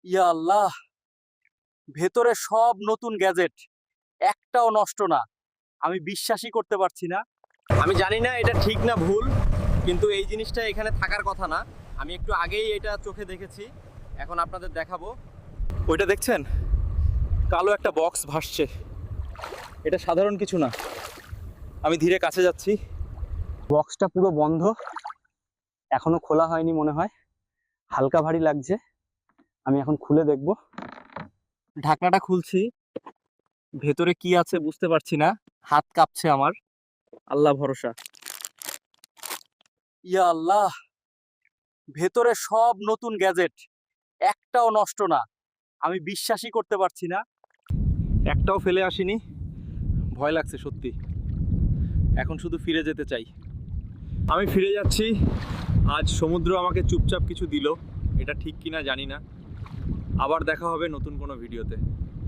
ইয়া আল্লাহ, ভেতরে সব নতুন গ্যাজেট, একটাও নষ্ট না। আমি বিশ্বাসই করতে পারছি না। আমি জানি না এটা ঠিক না ভুল, কিন্তু এই জিনিসটা এখানে থাকার কথা না। আমি একটু আগেই এটা চোখে দেখেছি, এখন আপনাদের দেখাবো। ওইটা দেখছেন? কালো একটা বক্স ভাসছে। এটা সাধারণ কিছু না। আমি ধীরে কাছে যাচ্ছি। বক্সটা পুরো বন্ধ, এখনো খোলা হয়নি মনে হয়। হালকা ভারী লাগছে। আমি এখন খুলে দেখব। ঢাকনাটা খুলছি, ভেতরে কি আছে বুঝতে পারছি না। হাত কাঁপছে আমার। আল্লাহ ভরসা। ইয়া আল্লাহ, ভেতরে সব নতুন গ্যাজেট, একটাও নষ্ট না। আমি বিশ্বাসই করতে পারছি না। একটাও ফেলে আসিনি। ভয় লাগছে সত্যি। এখন শুধু ফিরে যেতে চাই। আমি ফিরে যাচ্ছি। আজ সমুদ্র আমাকে চুপচাপ কিছু দিল, এটা ঠিক কিনা জানি না। আবার দেখা হবে নতুন কোনো ভিডিওতে।